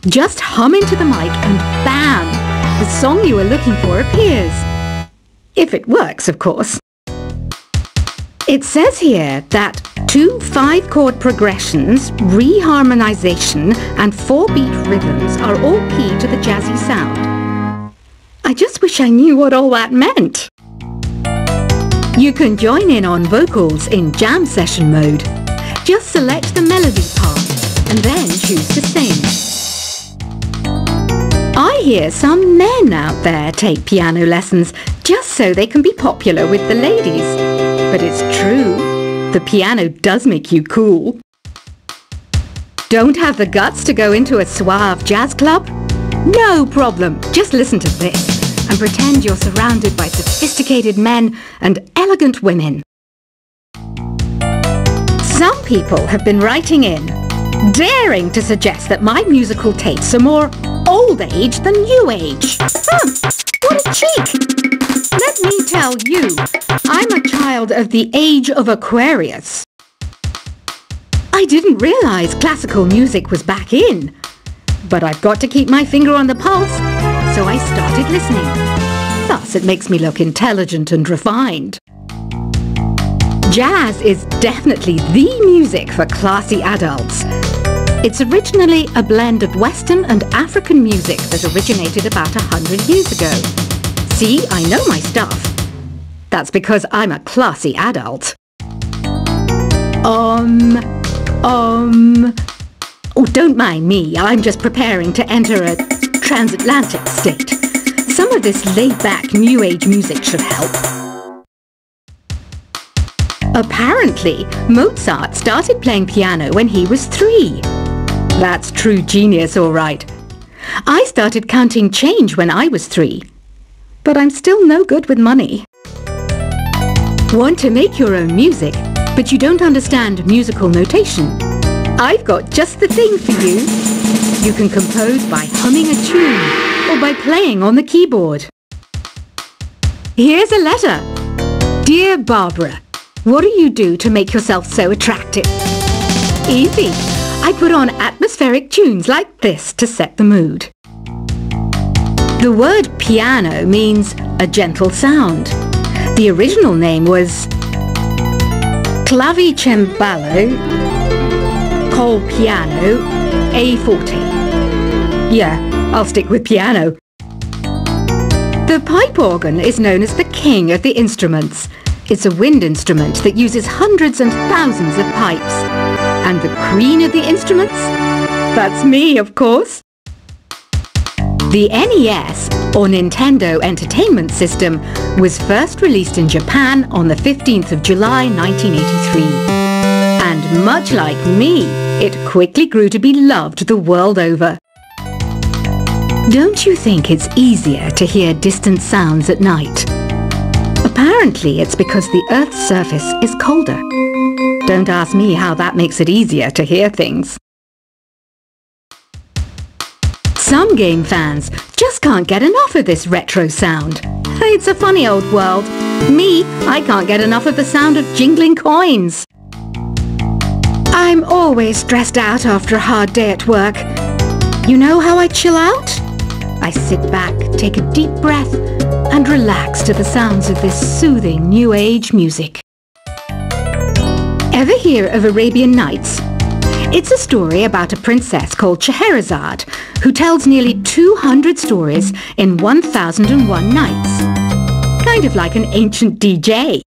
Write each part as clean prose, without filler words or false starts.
Just hum into the mic and bam! The song you are looking for appears. If it works, of course. It says here that 2 5-chord progressions, reharmonization and 4-beat rhythms are all key to the jazzy sound. I just wish I knew what all that meant. You can join in on vocals in jam session mode. Just select the melody part and then choose to sing. I hear some men out there take piano lessons just so they can be popular with the ladies. But it's true, the piano does make you cool. Don't have the guts to go into a suave jazz club? No problem, just listen to this and pretend you're surrounded by sophisticated men and elegant women. Some people have been writing in, daring to suggest that my musical tastes are more old age than new age. What a cheek! Let me tell you, I'm a child of the age of Aquarius. I didn't realize classical music was back in, but I've got to keep my finger on the pulse, so I started listening. Thus, it makes me look intelligent and refined. Jazz is definitely the music for classy adults. It's originally a blend of Western and African music that originated about 100 years ago. See, I know my stuff. That's because I'm a classy adult. Oh, don't mind me. I'm just preparing to enter a transatlantic state. Some of this laid-back New Age music should help. Apparently, Mozart started playing piano when he was 3. That's true genius, all right. I started counting change when I was 3. But I'm still no good with money. Want to make your own music, but you don't understand musical notation? I've got just the thing for you. You can compose by humming a tune or by playing on the keyboard. Here's a letter. Dear Barbara, what do you do to make yourself so attractive? Easy. I put on atmospheric tunes like this to set the mood. The word piano means a gentle sound. The original name was clavicembalo col piano a forte. Yeah, I'll stick with piano. The pipe organ is known as the king of the instruments. It's a wind instrument that uses hundreds and thousands of pipes. And the queen of the instruments? That's me, of course. The NES, or Nintendo Entertainment System, was first released in Japan on the 15th of July 1983. And much like me, it quickly grew to be loved the world over. Don't you think it's easier to hear distant sounds at night? Apparently, it's because the Earth's surface is colder. Don't ask me how that makes it easier to hear things. Some game fans just can't get enough of this retro sound. It's a funny old world. Me, I can't get enough of the sound of jingling coins. I'm always stressed out after a hard day at work. You know how I chill out? I sit back, take a deep breath, and relax to the sounds of this soothing New Age music. Ever hear of Arabian Nights? It's a story about a princess called Scheherazade who tells nearly 200 stories in 1001 nights. Kind of like an ancient DJ.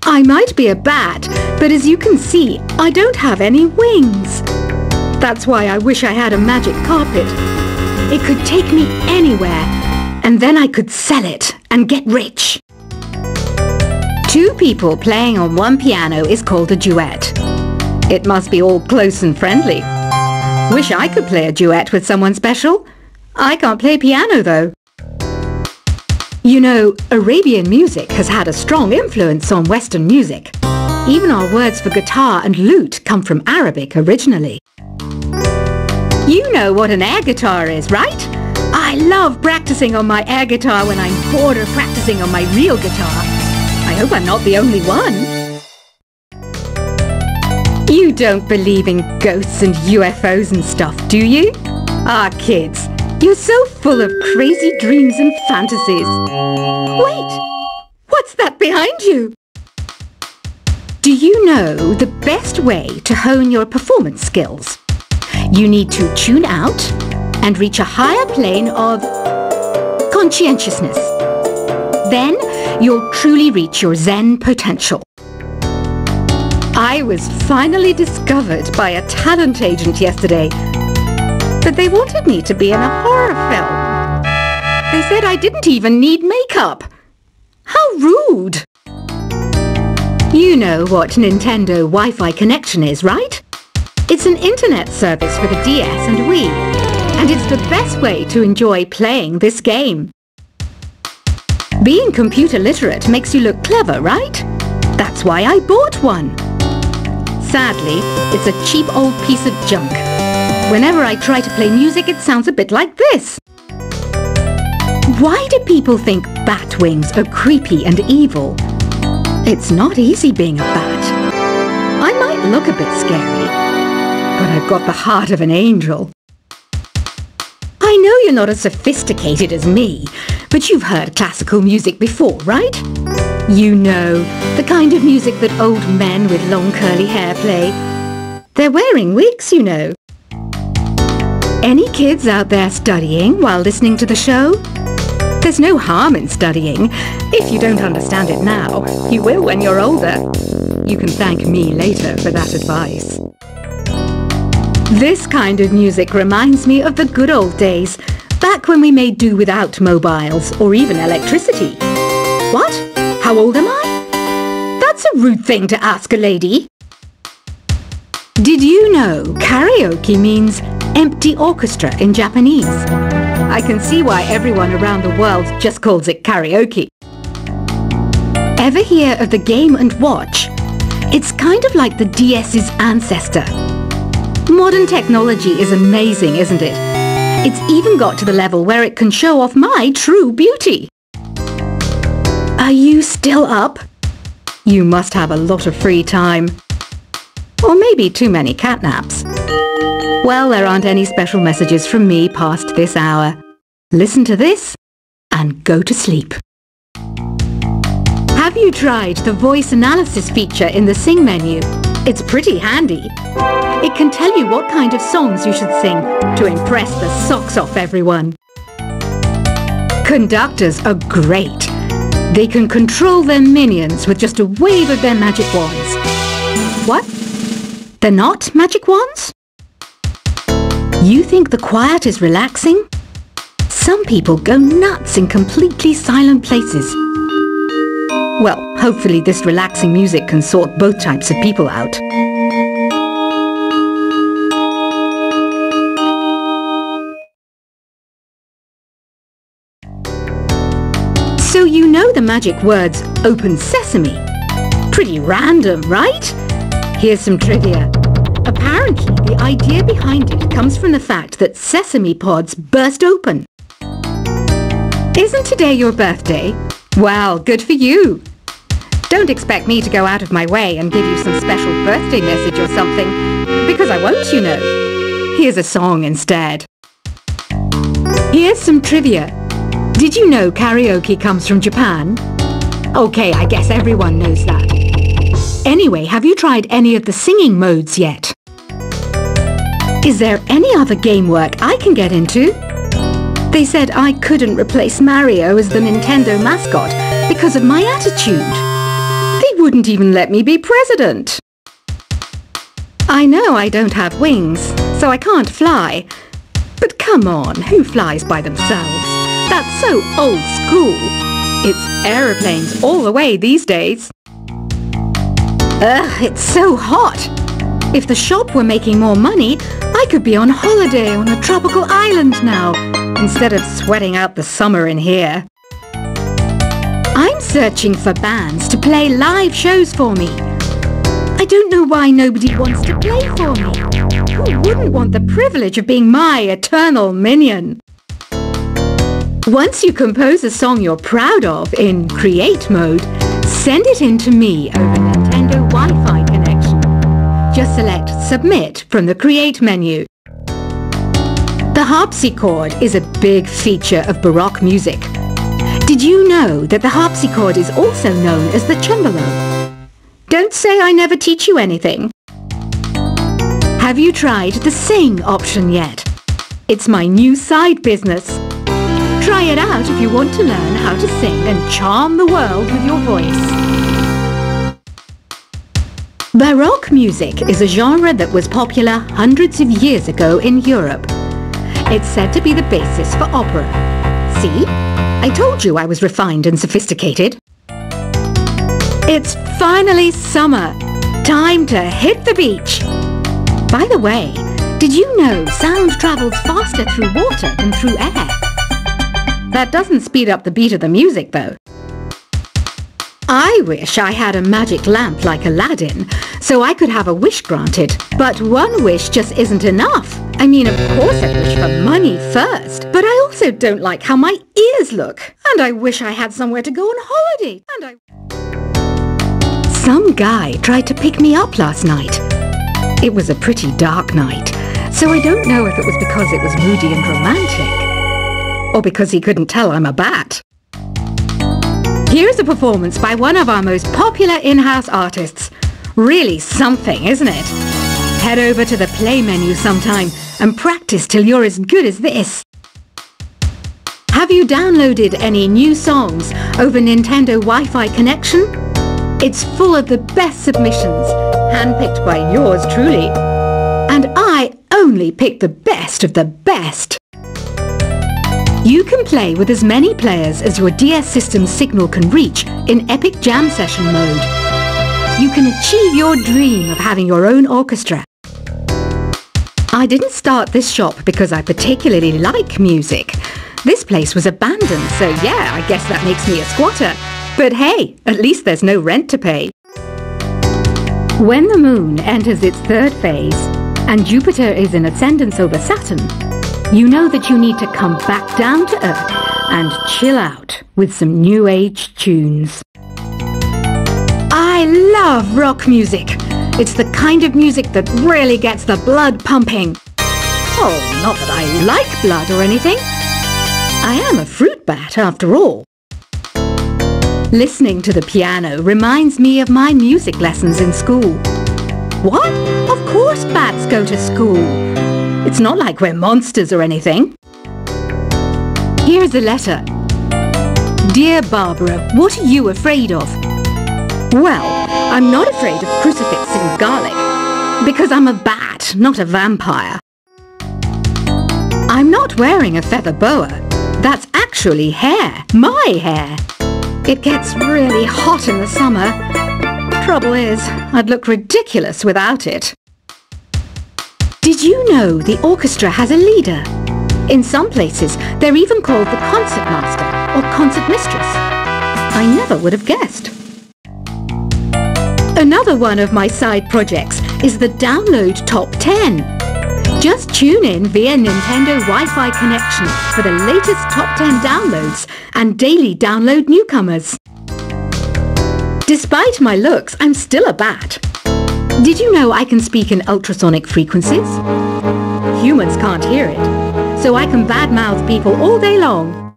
I might be a bat, but as you can see, I don't have any wings. That's why I wish I had a magic carpet. It could take me anywhere, and then I could sell it and get rich. 2 people playing on one piano is called a duet. It must be all close and friendly. Wish I could play a duet with someone special. I can't play piano though. You know, Arabian music has had a strong influence on Western music. Even our words for guitar and lute come from Arabic originally. You know what an air guitar is, right? I love practicing on my air guitar when I'm bored of practicing on my real guitar. I hope I'm not the only one. You don't believe in ghosts and UFOs and stuff, do you? Ah, kids, you're so full of crazy dreams and fantasies. Wait, what's that behind you? Do you know the best way to hone your performance skills? You need to tune out and reach a higher plane of conscientiousness. Then you'll truly reach your Zen potential. I was finally discovered by a talent agent yesterday, but they wanted me to be in a horror film. They said I didn't even need makeup. How rude! You know what Nintendo Wi-Fi connection is, right? It's an internet service for the DS and Wii, and it's the best way to enjoy playing this game. Being computer literate makes you look clever, right? That's why I bought one. Sadly, it's a cheap old piece of junk. Whenever I try to play music, it sounds a bit like this. Why do people think bat wings are creepy and evil? It's not easy being a bat. I might look a bit scary, but I've got the heart of an angel. I know you're not as sophisticated as me, but you've heard classical music before, right? You know, the kind of music that old men with long curly hair play. They're wearing wigs, you know. Any kids out there studying while listening to the show? There's no harm in studying. If you don't understand it now, you will when you're older. You can thank me later for that advice. This kind of music reminds me of the good old days, back when we made do without mobiles or even electricity. What? How old am I? That's a rude thing to ask a lady. Did you know karaoke means empty orchestra in Japanese? I can see why everyone around the world just calls it karaoke. Ever hear of the Game & Watch? It's kind of like the DS's ancestor. Modern technology is amazing, isn't it? It's even got to the level where it can show off my true beauty. Are you still up? You must have a lot of free time. Or maybe too many catnaps. Well, there aren't any special messages from me past this hour. Listen to this and go to sleep. Have you tried the voice analysis feature in the Sing menu? It's pretty handy. It can tell you what kind of songs you should sing to impress the socks off everyone. Conductors are great. They can control their minions with just a wave of their magic wands. What? They're not magic wands? You think the quiet is relaxing? Some people go nuts in completely silent places. Well, hopefully this relaxing music can sort both types of people out. So you know the magic words "Open Sesame." Pretty random, right? Here's some trivia. Apparently, the idea behind it comes from the fact that sesame pods burst open. Isn't today your birthday? Well, good for you. Don't expect me to go out of my way and give you some special birthday message or something, because I won't, you know. Here's a song instead. Here's some trivia. Did you know karaoke comes from Japan? Okay, I guess everyone knows that. Anyway, have you tried any of the singing modes yet? Is there any other game work I can get into? They said I couldn't replace Mario as the Nintendo mascot because of my attitude. They wouldn't even let me be president. I know I don't have wings, so I can't fly. But come on, who flies by themselves? That's so old school. It's aeroplanes all the way these days. Ugh, it's so hot. If the shop were making more money, I could be on holiday on a tropical island now, instead of sweating out the summer in here. I'm searching for bands to play live shows for me. I don't know why nobody wants to play for me. Who wouldn't want the privilege of being my eternal minion? Once you compose a song you're proud of in Create mode, send it in to me over Nintendo Wi-Fi connection. Just select Submit from the Create menu. The harpsichord is a big feature of Baroque music. Did you know that the harpsichord is also known as the cembalo? Don't say I never teach you anything. Have you tried the Sing option yet? It's my new side business. Try it out if you want to learn how to sing and charm the world with your voice. Baroque music is a genre that was popular hundreds of years ago in Europe. It's said to be the basis for opera. See? I told you I was refined and sophisticated. It's finally summer. Time to hit the beach. By the way, did you know sound travels faster through water than through air? That doesn't speed up the beat of the music, though. I wish I had a magic lamp like Aladdin, so I could have a wish granted. But one wish just isn't enough. I mean, of course I'd wish for money first, but I also don't like how my ears look. And I wish I had somewhere to go on holiday. Some guy tried to pick me up last night. It was a pretty dark night, so I don't know if it was because it was moody and romantic, or because he couldn't tell I'm a bat. Here's a performance by one of our most popular in-house artists. Really something, isn't it? Head over to the Play menu sometime and practice till you're as good as this. Have you downloaded any new songs over Nintendo Wi-Fi connection? It's full of the best submissions, handpicked by yours truly. And I only picked the best of the best. You can play with as many players as your DS system's signal can reach in Epic Jam Session mode. You can achieve your dream of having your own orchestra. I didn't start this shop because I particularly like music. This place was abandoned, so yeah, I guess that makes me a squatter. But hey, at least there's no rent to pay. When the moon enters its third phase and Jupiter is in ascendance over Saturn, you know that you need to come back down to Earth and chill out with some new age tunes. I love rock music. It's the kind of music that really gets the blood pumping. Oh, not that I like blood or anything. I am a fruit bat after all. Listening to the piano reminds me of my music lessons in school. What? Of course bats go to school. It's not like we're monsters or anything. Here's a letter. Dear Barbara, what are you afraid of? Well, I'm not afraid of crucifix and garlic, because I'm a bat, not a vampire. I'm not wearing a feather boa. That's actually hair, my hair. It gets really hot in the summer. Trouble is, I'd look ridiculous without it. Did you know the orchestra has a leader? In some places, they're even called the concert master or concert mistress. I never would have guessed. Another one of my side projects is the Download Top 10. Just tune in via Nintendo Wi-Fi connection for the latest Top 10 downloads and daily download newcomers. Despite my looks, I'm still a bat. Did you know I can speak in ultrasonic frequencies? Humans can't hear it, so I can badmouth people all day long.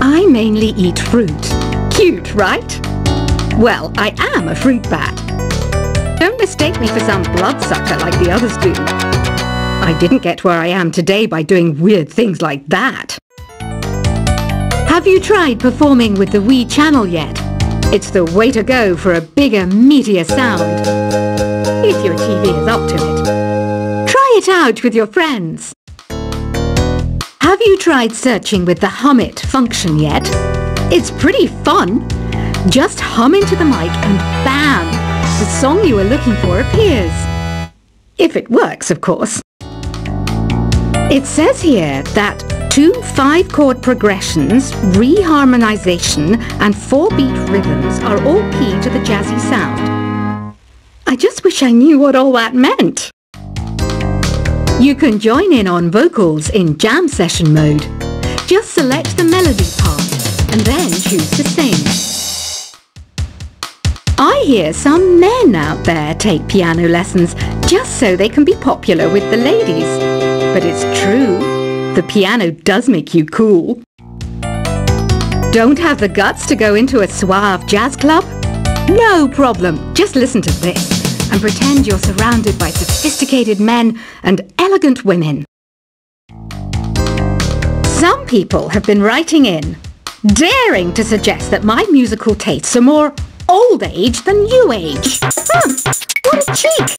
I mainly eat fruit. Cute, right? Well, I am a fruit bat. Don't mistake me for some bloodsucker like the others do. I didn't get where I am today by doing weird things like that. Have you tried performing with the Wii channel yet? It's the way to go for a bigger, meatier sound. If your TV is up to it. Try it out with your friends. Have you tried searching with the Hum It function yet? It's pretty fun. Just hum into the mic and bam! The song you are looking for appears. If it works, of course. It says here that 2 5-chord progressions, reharmonization, and 4-beat rhythms are all key to the jazzy sound. I just wish I knew what all that meant. You can join in on vocals in jam session mode. Just select the melody part and then choose to sing. I hear some men out there take piano lessons just so they can be popular with the ladies. But it's true, the piano does make you cool. Don't have the guts to go into a suave jazz club? No problem, just listen to this and pretend you're surrounded by sophisticated men and elegant women. Some people have been writing in, daring to suggest that my musical tastes are more old age than new age. What a cheek!